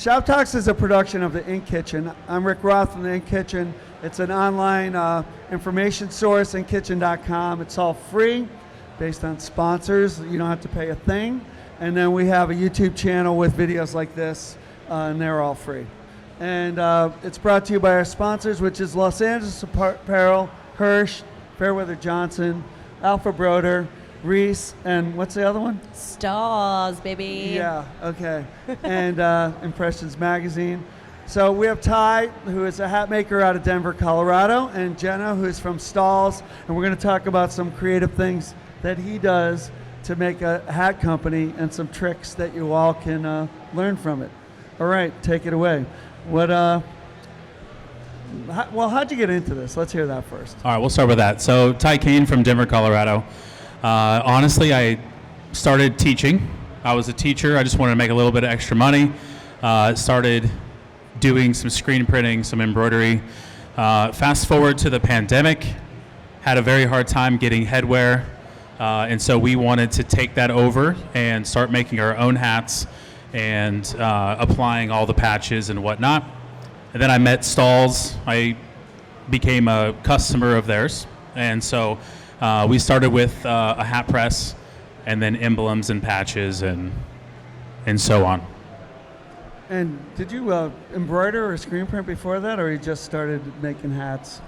Shop Talks is a production of the Ink Kitchen. I'm Rick Roth from the Ink Kitchen. It's an online information source, inkkitchen.com. It's all free, based on sponsors. You don't have to pay a thing. And then we have a YouTube channel with videos like this, and they're all free. And it's brought to you by our sponsors, which is Los Angeles Apparel, Hirsch, Fairweather Johnson, Alpha Broder, Reese, and what's the other one? Stahls, baby. Yeah, okay. And Impressions Magazine. So we have Ty, who is a hat maker out of Denver, Colorado, and Jenna, who is from Stahl's, and we're going to talk about some creative things that he does to make a hat company and some tricks that you all can learn from it. All right, take it away. How'd you get into this? Let's hear that first. All right, we'll start with that. So Ty Kain from Denver, Colorado. Honestly, I started teaching. I was a teacher. I just wanted to make a little bit of extra money. Started doing some screen printing, some embroidery. Fast forward to the pandemic, had a very hard time getting headwear. And so we wanted to take that over and start making our own hats and applying all the patches and whatnot. And then I met Stahl's. I became a customer of theirs. And so we started with a hat press and then emblems and patches and so on. And did you embroider or screen print before that, or you just started making hats?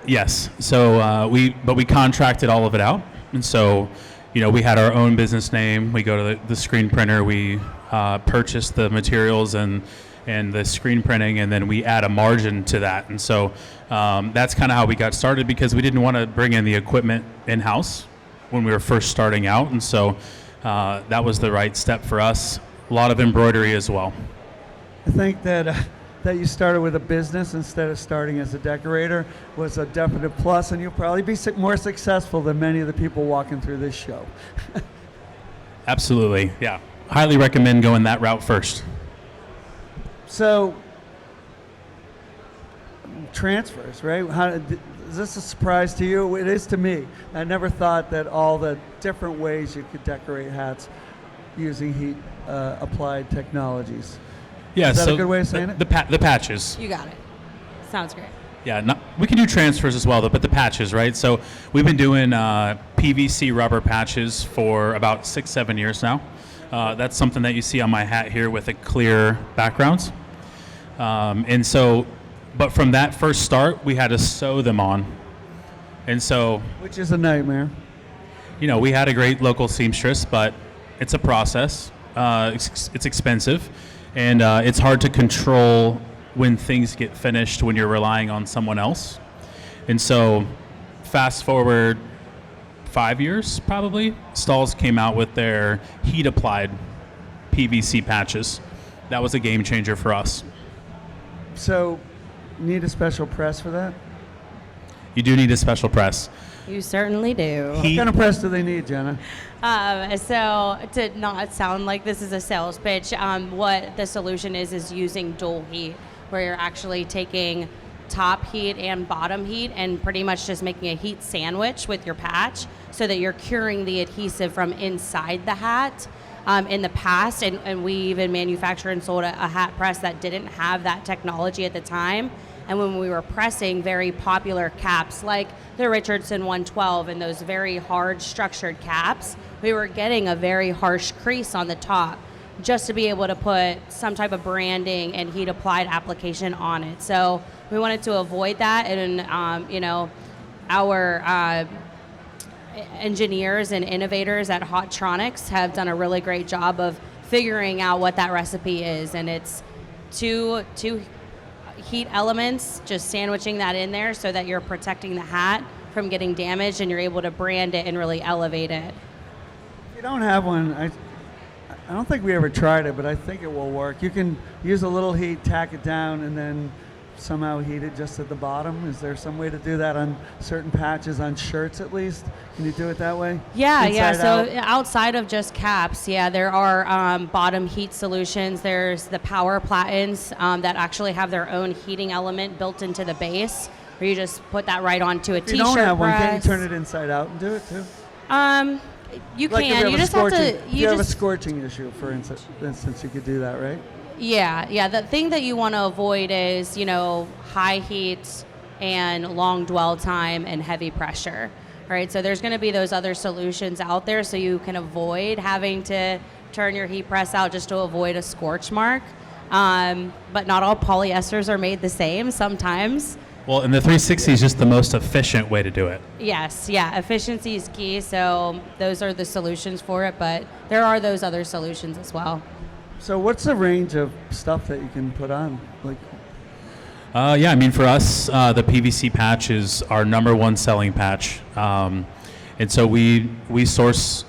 Yes. So we contracted all of it out. And so, we had our own business name. We go to the screen printer. We purchase the materials and the screen printing, and then we add a margin to that. And so that's kind of how we got started, because we didn't want to bring in the equipment in-house when we were first starting out. And so that was the right step for us. A lot of embroidery as well. I think that you started with a business instead of starting as a decorator was a definite plus, and you'll probably be more successful than many of the people walking through this show. Absolutely, yeah. Highly recommend going that route first. So, transfers, right? Is this a surprise to you? It is to me. I never thought that all the different ways you could decorate hats using heat applied technologies. Yeah, is that so a good way of saying it? The patches. You got it. Sounds great. Yeah, we can do transfers as well, though, but the patches, right? So we've been doing PVC rubber patches for about 6-7 years now. That's something that you see on my hat here with a clear background. And so, but from that first start, we had to sew them on. And so, which is a nightmare. We had a great local seamstress, but it's a process. It's expensive, and it's hard to control when things get finished when you're relying on someone else. And so, fast forward 5 years, probably, Stahl's came out with their heat-applied PVC patches. That was a game changer for us. So, need a special press for that? You do need a special press. You certainly do. What kind of press do they need, Jenna? So to not sound like this is a sales pitch, what the solution is using dual heat, where you're actually taking top heat and bottom heat and pretty much just making a heat sandwich with your patch so that you're curing the adhesive from inside the hat. In the past, and we even manufactured and sold a hat press that didn't have that technology at the time. And when we were pressing very popular caps like the Richardson 112 and those very hard structured caps, we were getting a very harsh crease on the top just to be able to put some type of branding and heat applied application on it. So we wanted to avoid that, and our engineers and innovators at Hottronics have done a really great job of figuring out what that recipe is, and it's two heat elements, just sandwiching that in there so that you're protecting the hat from getting damaged, and you're able to brand it and really elevate it. If you don't have one, I don't think we ever tried it, but I think it will work. You can use a little heat, tack it down, and then somehow heat it just at the bottom. Is there some way to do that on certain patches, on shirts at least? Can you do it that way? Yeah. So outside of just caps, there are bottom heat solutions. There's the power platens that actually have their own heating element built into the base, where you just put that right onto a t-shirt press. If you don't have one, can't you turn it inside out and do it too? You can. You just have to. You have a scorching issue, for instance, you could do that, right? Yeah. The thing that you want to avoid is, high heat and long dwell time and heavy pressure, right? So there's going to be those other solutions out there so you can avoid having to turn your heat press out just to avoid a scorch mark. But not all polyesters are made the same sometimes. Well, and the 360 is just the most efficient way to do it. Yes, yeah, efficiency is key, so those are the solutions for it, but there are those other solutions as well. So what's the range of stuff that you can put on? Like, Yeah, I mean, for us, the PVC patch is our number one selling patch. And so we source,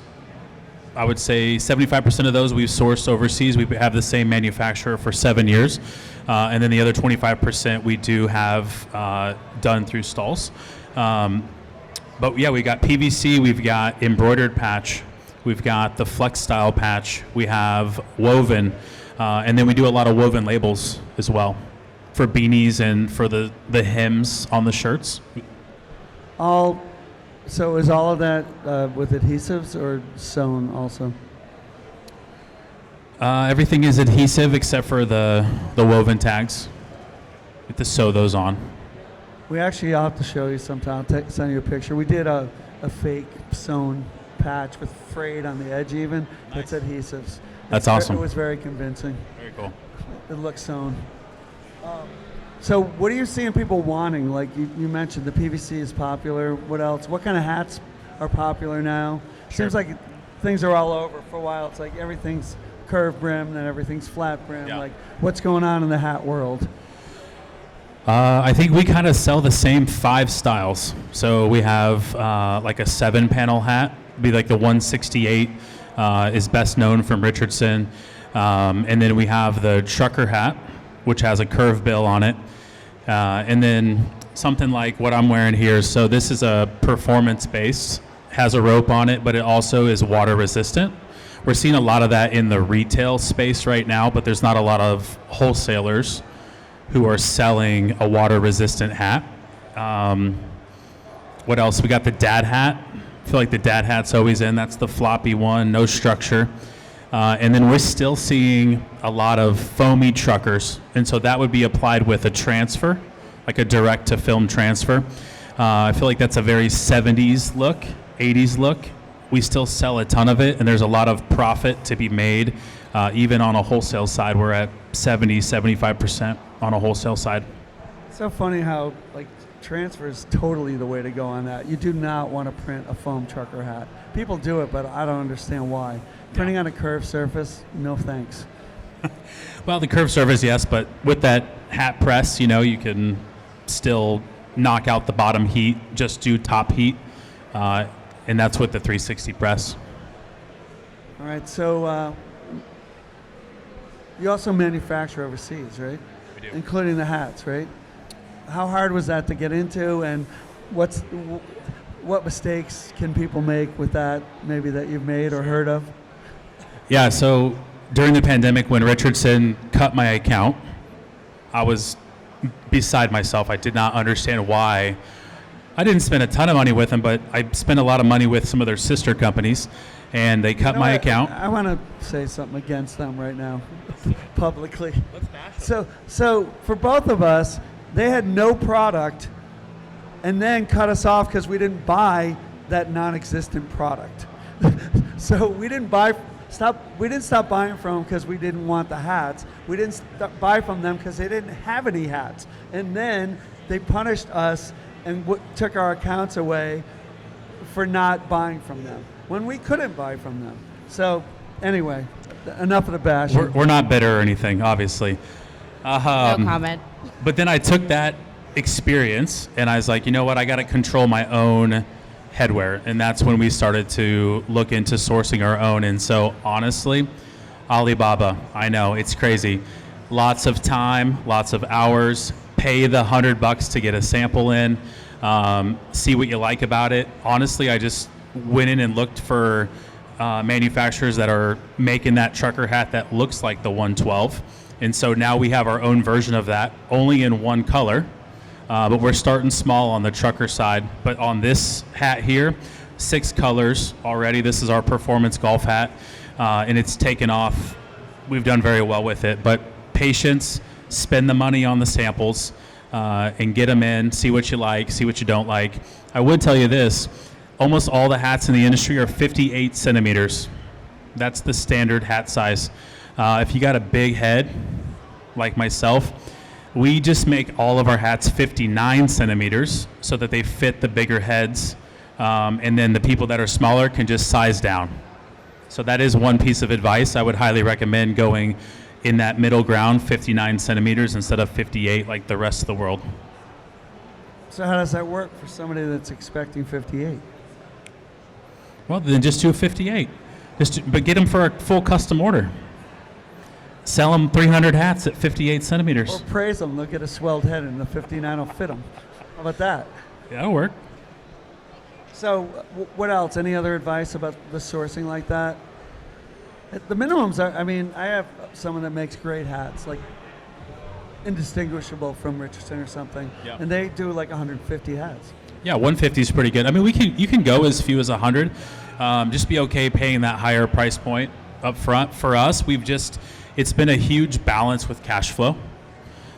I would say 75% of those we've sourced overseas. We have the same manufacturer for 7 years. And then the other 25% we do have done through Stahls. But yeah, we got PVC, we've got embroidered patch, we've got the flex style patch, we have woven, and then we do a lot of woven labels as well for beanies and for the hems on the shirts. So is all of that with adhesives or sewn also? Everything is adhesive except for the woven tags. We have to sew those on. I'll have to show you sometime. I'll send you a picture. We did a fake sewn patch with frayed on the edge even. Nice. It's adhesives. That's awesome. It was very convincing. Very cool. It looks sewn. So what are you seeing people wanting? Like you mentioned the PVC is popular. What else? What kind of hats are popular now? Sure. Seems like things are all over. For a while it's like everything's curved brim, then everything's flat brim. Yeah. Like what's going on in the hat world? I think we kind of sell the same 5 styles. So we have like a 7-panel hat, be like the 168 is best known from Richardson. And then we have the trucker hat, which has a curved bill on it. And then something like what I'm wearing here. So this is a performance base, has a rope on it, but it also is water resistant. We're seeing a lot of that in the retail space right now, but there's not a lot of wholesalers who are selling a water resistant hat. What else? We got the dad hat. I feel like the dad hat's always in. That's the floppy one, no structure. And then we're still seeing a lot of foamy truckers. And so that would be applied with a transfer, like a direct to film transfer. I feel like that's a very 70s look, 80s look. We still sell a ton of it, and there's a lot of profit to be made. Even on a wholesale side, we're at 70, 75% on a wholesale side. It's so funny how like transfer is totally the way to go on that. You do not want to print a foam trucker hat. People do it, but I don't understand why. Printing on a curved surface, no thanks. Well, the curved surface, yes, but with that hat press, you can still knock out the bottom heat, just do top heat, and that's with the 360 press. All right, so you also manufacture overseas, right? We do. Including the hats, right? How hard was that to get into, and what mistakes can people make with that, maybe that you've made or heard of? Yeah, so during the pandemic when Richardson cut my account, I was beside myself. I did not understand why. I didn't spend a ton of money with them, but I spent a lot of money with some of their sister companies, and they cut my account. I want to say something against them right now, publicly. Let's bash them. So for both of us, they had no product, and then cut us off because we didn't buy that non-existent product. So we didn't stop buying from them because we didn't want the hats. We didn't buy from them because they didn't have any hats. And then they punished us and took our accounts away for not buying from them when we couldn't buy from them. So anyway, enough of the bashing. We're not bitter or anything, obviously. No comment. But then I took that experience and I was like, you know what, I got to control my own headwear. And that's when we started to look into sourcing our own. And so honestly, Alibaba, I know it's crazy. Lots of time, lots of hours, pay the $100 to get a sample in, see what you like about it. Honestly, I just went in and looked for manufacturers that are making that trucker hat that looks like the 112. And so now we have our own version of that, only in one color. But we're starting small on the trucker side. But on this hat here, 6 colors already. This is our performance golf hat, and it's taken off. We've done very well with it. But patience, spend the money on the samples, and get them in, see what you like, see what you don't like. I would tell you this, almost all the hats in the industry are 58 centimeters. That's the standard hat size. If you got a big head, like myself, we just make all of our hats 59 centimeters so that they fit the bigger heads, and then the people that are smaller can just size down. So that is one piece of advice. I would highly recommend going in that middle ground, 59 centimeters instead of 58 like the rest of the world. So how does that work for somebody that's expecting 58? Well, then just do 58. But get them for a full custom order. Sell them 300 hats at 58 centimeters. Or praise them. They'll get a swelled head and the 59 will fit them. How about that? Yeah, that'll work. So what else? Any other advice about the sourcing like that? The minimums are, I mean, I have someone that makes great hats, like indistinguishable from Richardson or something, Yeah. and they do like 150 hats. Yeah, 150 is pretty good. I mean, you can go as few as 100. Just be okay paying that higher price point up front. For us, it's been a huge balance with cash flow.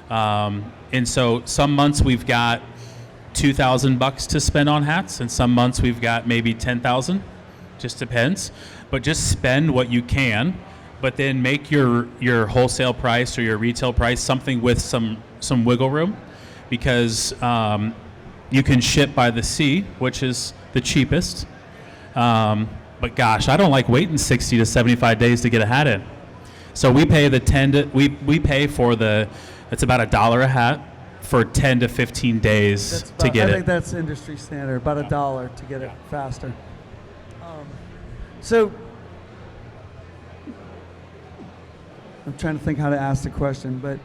And so some months we've got $2,000 to spend on hats, and some months we've got maybe 10,000. Just depends. But just spend what you can, but then make your wholesale price or your retail price something with some wiggle room, because you can ship by the sea, which is the cheapest. But gosh, I don't like waiting 60 to 75 days to get a hat in. So we pay we pay for it's about $1 a hat for 10 to 15 days to get it. I think that's industry standard, about $1 to get it faster. So I'm trying to think how to ask the question, but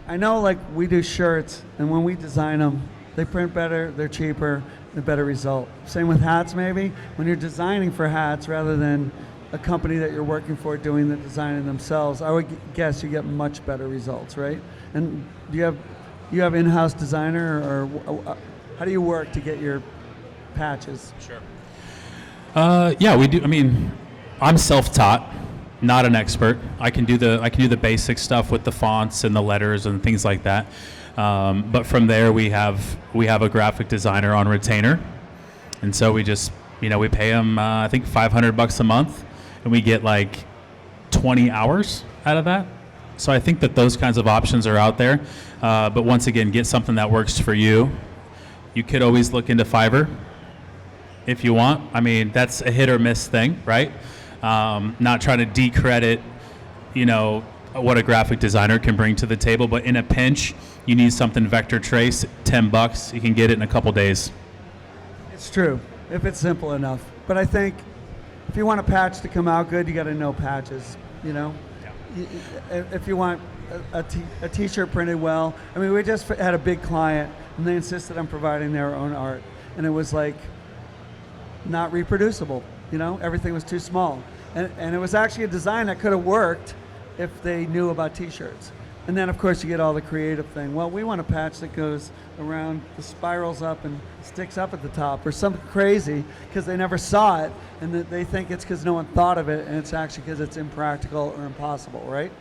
I know like we do shirts, and when we design them, they print better, they're cheaper, a better result. Same with hats maybe. When you're designing for hats rather than a company that you're working for doing the designing themselves, I would guess you get much better results, right? And do you have in-house designer, or how do you work to get your patches? Sure. Yeah, we do. I mean, I'm self-taught, not an expert. I can do the basic stuff with the fonts and the letters and things like that. But from there, we have a graphic designer on retainer, and so we just we pay them I think $500 a month, and we get like 20 hours out of that. So I think that those kinds of options are out there. But once again, get something that works for you. You could always look into Fiverr if you want. I mean, that's a hit or miss thing, right? Not trying to decredit, what a graphic designer can bring to the table, but in a pinch, you need something vector trace, $10, you can get it in a couple days. It's true, if it's simple enough. But I think if you want a patch to come out good, you got to know patches, Yeah. If you want a t-shirt printed well, I mean, we just had a big client, and they insisted on providing their own art, and it was like not reproducible, everything was too small. And it was actually a design that could have worked if they knew about t-shirts. And then of course you get all the creative thing. Well, we want a patch that goes around, the spirals up and sticks up at the top, or something crazy, because they never saw it, and they think it's because no one thought of it, and it's actually because it's impractical or impossible, right?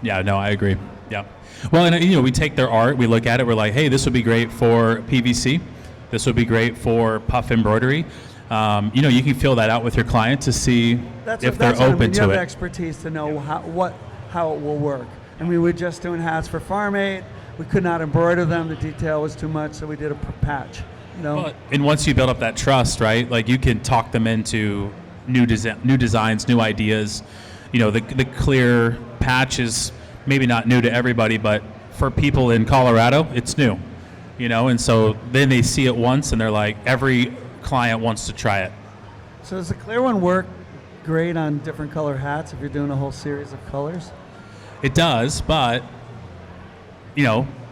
Yeah, no, I agree. Yeah. Well, and we take their art, we look at it, we're like, hey, this would be great for PVC. This would be great for puff embroidery. You can feel that out with your client to see if they're open to You have it. the expertise to know how it will work. I mean, we're just doing hats for Farm Aid. We could not embroider them. The detail was too much, so we did a patch. And once you build up that trust, right? Like you can talk them into new designs, new ideas. The clear patch is maybe not new to everybody, but for people in Colorado, it's new. And so then they see it once, and they're like, every client wants to try it. So does the clear one work great on different color hats if you're doing a whole series of colors? It does, but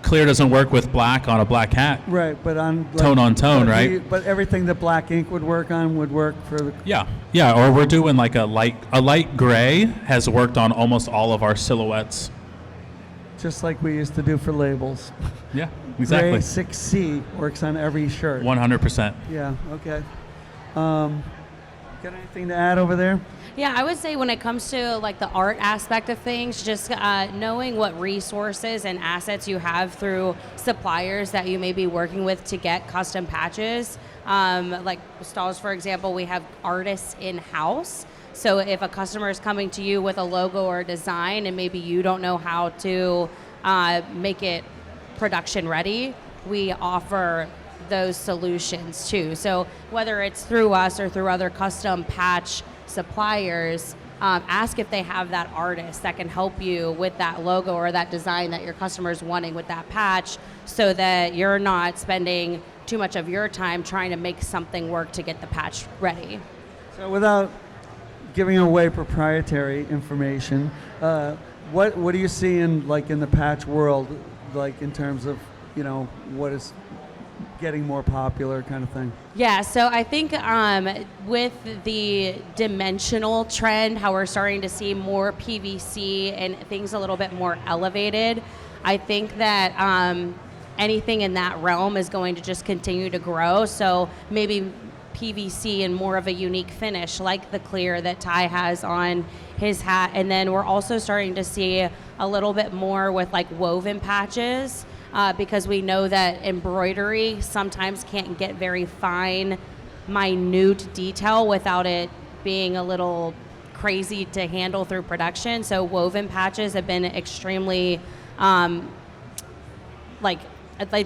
clear doesn't work with black on a black hat. Right, but on tone on tone, right? But everything that black ink would work on would work for the. Yeah. Or we're doing like a light gray has worked on almost all of our silhouettes. Just like we used to do for labels. Yeah, exactly. Gray 6C works on every shirt. 100%. Yeah. Okay. Got anything to add over there? Yeah, I would say when it comes to like the art aspect of things, just knowing what resources and assets you have through suppliers that you may be working with to get custom patches. Like Stahl's, for example, we have artists in-house. So if a customer is coming to you with a logo or a design and maybe you don't know how to make it production ready, we offer those solutions too. So whether it's through us or through other custom patch suppliers, ask if they have that artist that can help you with that logo or that design that your customer is wanting with that patch, so that you're not spending too much of your time trying to make something work to get the patch ready. So without giving away proprietary information, what do you see in the patch world, like in terms of, what is getting more popular kind of thing? Yeah, so I think with the dimensional trend, how we're starting to see more PVC and things a little bit more elevated, I think that anything in that realm is going to just continue to grow. So maybe PVC and more of a unique finish, like the clear that Ty has on his hat. And then we're also starting to see a little bit more with like woven patches, because we know that embroidery sometimes can't get very fine, minute detail without it being a little crazy to handle through production. So woven patches have been extremely, they've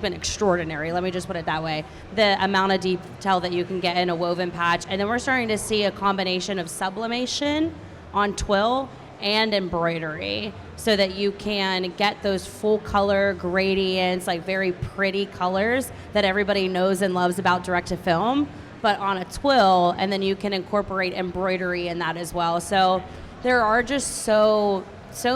been extraordinary. Let me just put it that way. The amount of detail that you can get in a woven patch. And then we're starting to see a combination of sublimation on twill and embroidery, so that you can get those full color gradients, like very pretty colors that everybody knows and loves about direct to film, but on a twill, and then you can incorporate embroidery in that as well. So there are just so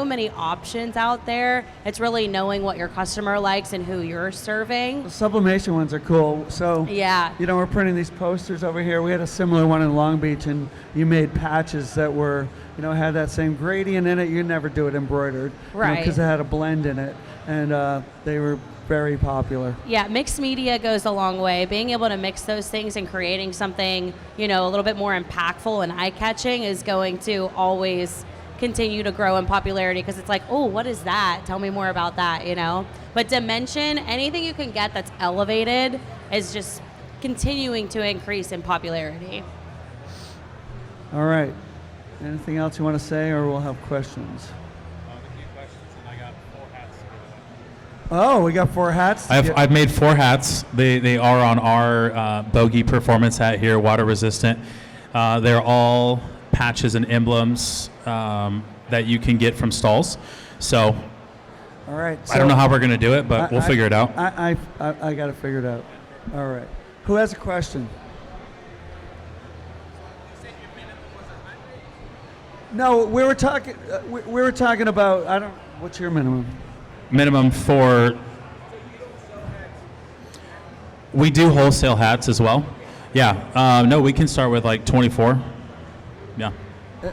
many options out there. It's really knowing what your customer likes and who you're serving. The sublimation ones are cool. So yeah, we're printing these posters over here. We had a similar one in Long Beach, and you made patches that were, had that same gradient in it. You never do it embroidered, right? Because it had a blend in it, and they were very popular. Yeah, mixed media goes a long way. Being able to mix those things and creating something, a little bit more impactful and eye-catching is going to always continue to grow in popularity, because it's like, oh, what is that? Tell me more about that, But dimension, anything you can get that's elevated is just continuing to increase in popularity. All right. Anything else you want to say, or we'll have questions? Oh, we got 4 hats. I've made 4 hats. They are on our Bogey Performance hat here, water resistant. They're all patches and emblems that you can get from Stahl's. So, all right. So I don't know how we're going to do it, but we'll figure it out. I got it figured out. All right. Who has a question? No, we were talking. We were talking about. What's your minimum? Minimum for. We do wholesale hats as well. Yeah. No, we can start with like 24. Yeah.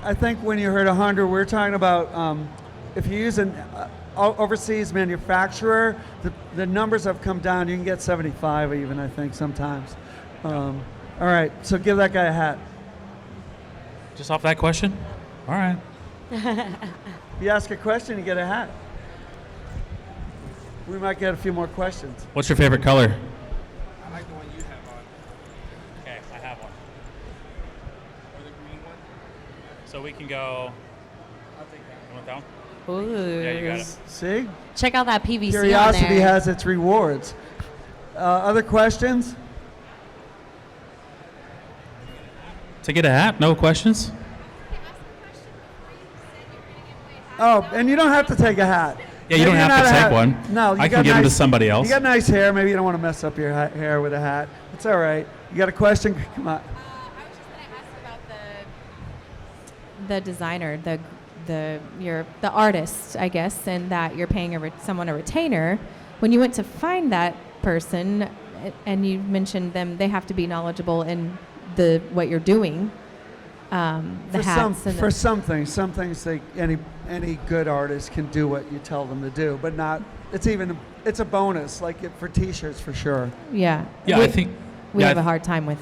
I think when you heard 100, we were talking about if you use an overseas manufacturer, the numbers have come down. You can get 75 even, I think, sometimes. All right, so give that guy a hat. Just off that question? All right. If you ask a question, you get a hat. We might get a few more questions. What's your favorite color? I like the one you have on. Okay, I have one. Or the green one. So we can go. I'll take that. You want that one? Ooh. Yeah, you got it. See? Check out that PVC Curiosity on there. has its rewards. Other questions? To get a hat? No questions? Oh, and you don't have to take a hat. Yeah, you Maybe don't you're have to not a take one. No, I can give them to somebody else. You got nice hair. Maybe you don't want to mess up your hair with a hat. It's all right. You got a question? Come on. I was just going to ask about the designer, the artist, I guess, and that you're paying someone a retainer. When you went to find that person, and you mentioned them, they have to be knowledgeable in what you're doing. For some things, any good artist can do what you tell them to do, but not. It's a bonus, like for T-shirts for sure. Yeah. Yeah, I think we yeah, have a hard time with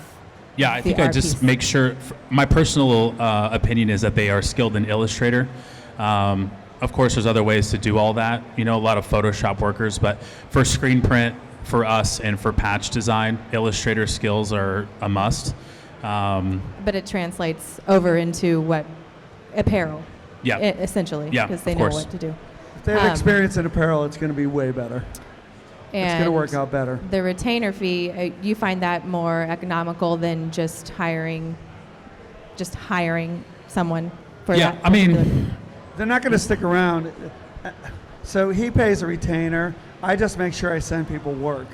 Yeah, I the think I art just piece. make sure. My personal opinion is that they are skilled in Illustrator. Of course, there's other ways to do all that. You know, a lot of Photoshop workers, but for screen print, for us, and for patch design, Illustrator skills are a must. But it translates over into what apparel, Yeah. essentially, Yeah, because they of know course. what to do. If they have experience in apparel, it's going to be way better. It's going to work out better. The retainer fee, you find that more economical than just hiring someone for Yeah, that. I mean, particular- They're not going to stick around. So he pays a retainer. I just make sure I send people work.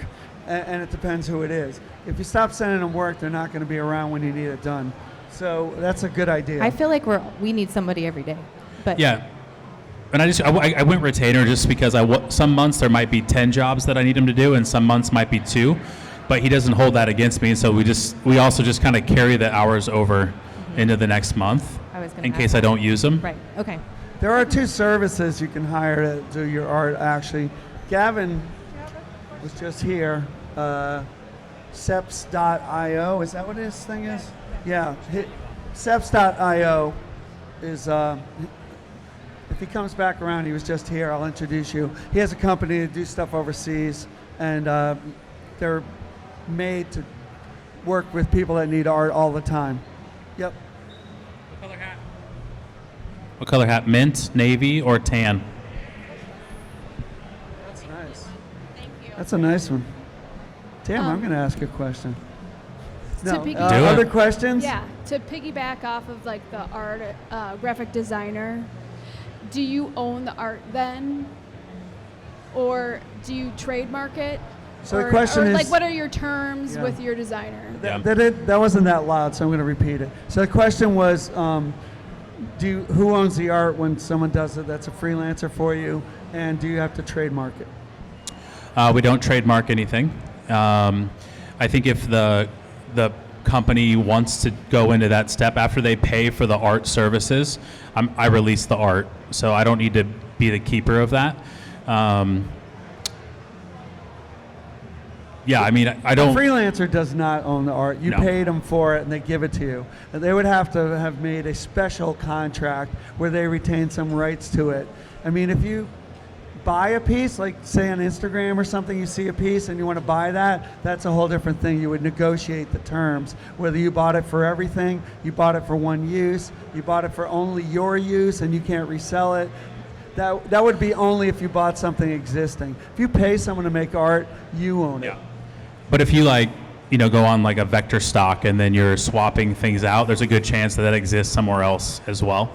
And it depends who it is. If you stop sending them work, they're not going to be around when you need it done. So that's a good idea. I feel like we need somebody every day. But yeah. And I went retainer just because some months there might be 10 jobs that I need him to do, and some months might be 2. But he doesn't hold that against me, so we also just kind of carry the hours over into the next month I was gonna in ask case I that. don't use them. Right. Okay. There are 2 services you can hire to do your art, actually. Gavin was just here. Seps.io, is that what his thing is? Yeah. Seps.io is, if he comes back around, he was just here, I'll introduce you. He has a company to do stuff overseas, and they're made to work with people that need art all the time. Yep. What color hat? Mint, navy, or tan? That's nice. Thank you. That's a nice one. Damn, I'm going to ask a question. To No, piggy- Do it. other questions? Yeah, to piggyback off of like the art, graphic designer, do you own the art then? Or do you trademark it? So the Or- question or, is- like, what are your terms Yeah. with your designer? Yeah. That wasn't that loud, so I'm going to repeat it. So the question was, who owns the art when someone does it that's a freelancer for you, and do you have to trademark it? We don't trademark anything. I think if the company wants to go into that step after they pay for the art services, I release the art, so I don't need to be the keeper of that. Yeah, I mean, I A don't. freelancer does not own the art. You No. paid them for it, and they give it to you. And they would have to have made a special contract where they retain some rights to it. I mean, if you buy a piece, like say on Instagram or something, you see a piece and you want to buy that, that's a whole different thing. You would negotiate the terms, whether you bought it for everything, you bought it for one use, you bought it for only your use and you can't resell it. That would be only if you bought something existing. If you pay someone to make art, you own it. Yeah. But if you go on like a vector stock and then you're swapping things out, there's a good chance that exists somewhere else as well.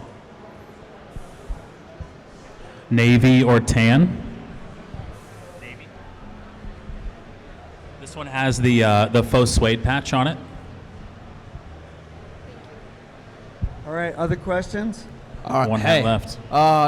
Navy or tan? Navy. This one has the faux suede patch on it. All right, other questions? One hat left.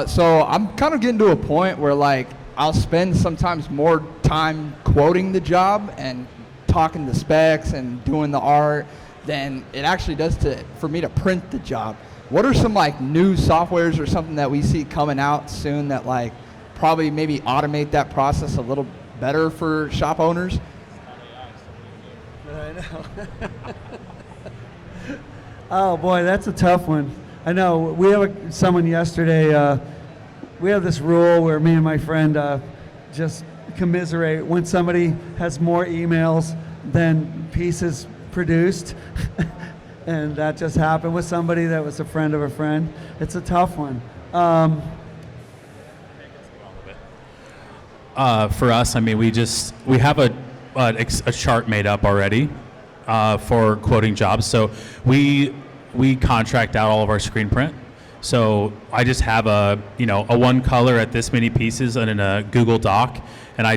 So I'm kind of getting to a point where like I'll spend sometimes more time quoting the job and talking the specs and doing the art than it actually does for me to print the job. What are some like new softwares or something that we see coming out soon that like probably maybe automate that process a little better for shop owners? I know. Oh boy, that's a tough one. I know. We have someone yesterday. We have this rule where me and my friend just commiserate when somebody has more emails than pieces produced. And that just happened with somebody that was a friend of a friend. It's a tough one. For us, I mean, we have a chart made up already for quoting jobs. So we contract out all of our screen print. So I just have a one color at this many pieces and in a Google Doc, and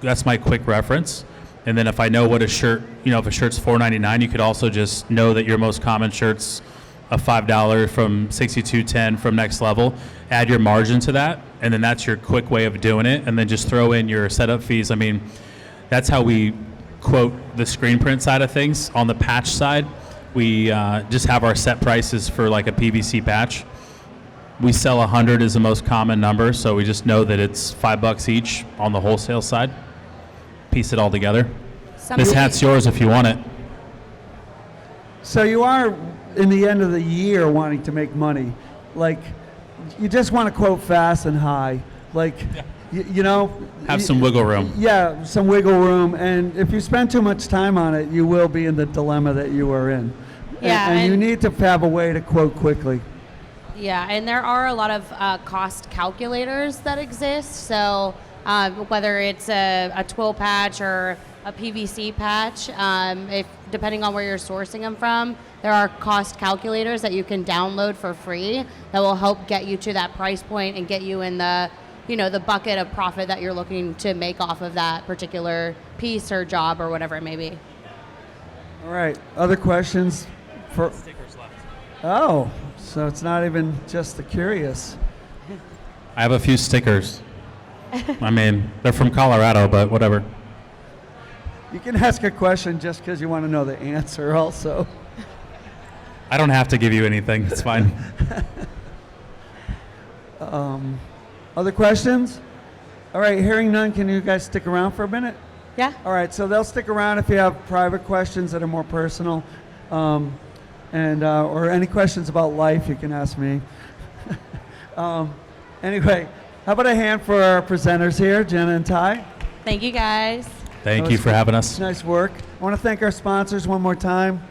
that's my quick reference. And then if I know what a shirt, if a shirt's $4.99, you could also just know that your most common shirt's a $5 from 6210 from Next Level. Add your margin to that, and then that's your quick way of doing it. And then just throw in your setup fees. I mean, that's how we quote the screen print side of things. On the patch side, we just have our set prices for like a PVC patch. We sell 100 is the most common number, so we just know that it's $5 each on the wholesale side. Piece it all together. This hat's yours if you want it. So you are, in the end of the year, wanting to make money. Like, you just want to quote fast and high. Like, you know. Have some wiggle room. Yeah, some wiggle room. And if you spend too much time on it, you will be in the dilemma that you are in. Yeah, And you and- need to have a way to quote quickly. Yeah, and there are a lot of cost calculators that exist. So whether it's a twill patch or a PVC patch, if depending on where you're sourcing them from, there are cost calculators that you can download for free that will help get you to that price point and get you in the, you know, the bucket of profit that you're looking to make off of that particular piece or job or whatever it may be. All right. Other questions? Stickers left. Oh, so it's not even just the curious. I have a few stickers. I mean, they're from Colorado, but whatever. You can ask a question just because you want to know the answer also. I don't have to give you anything. It's fine. Other questions? All right, hearing none, can you guys stick around for a minute? Yeah. All right, so they'll stick around if you have private questions that are more personal. Or any questions about life, you can ask me. Anyway, how about a hand for our presenters here, Jenna and Ty? Thank you guys. Thank you for having us. Nice work. I want to thank our sponsors one more time.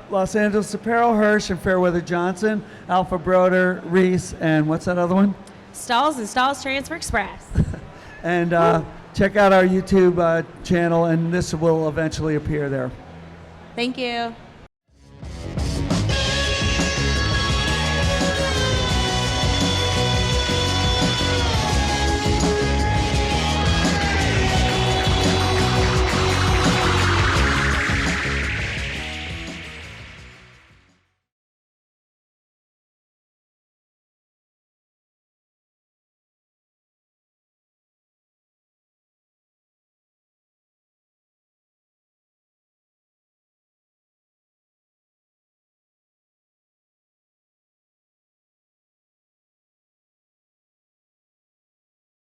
Los Angeles Apparel, Hirsch, and Fairweather Johnson, Alpha Broder, Reese, and what's that other one? Stalls and Stalls Transfer Express. And check out our YouTube channel, and this will eventually appear there. Thank you.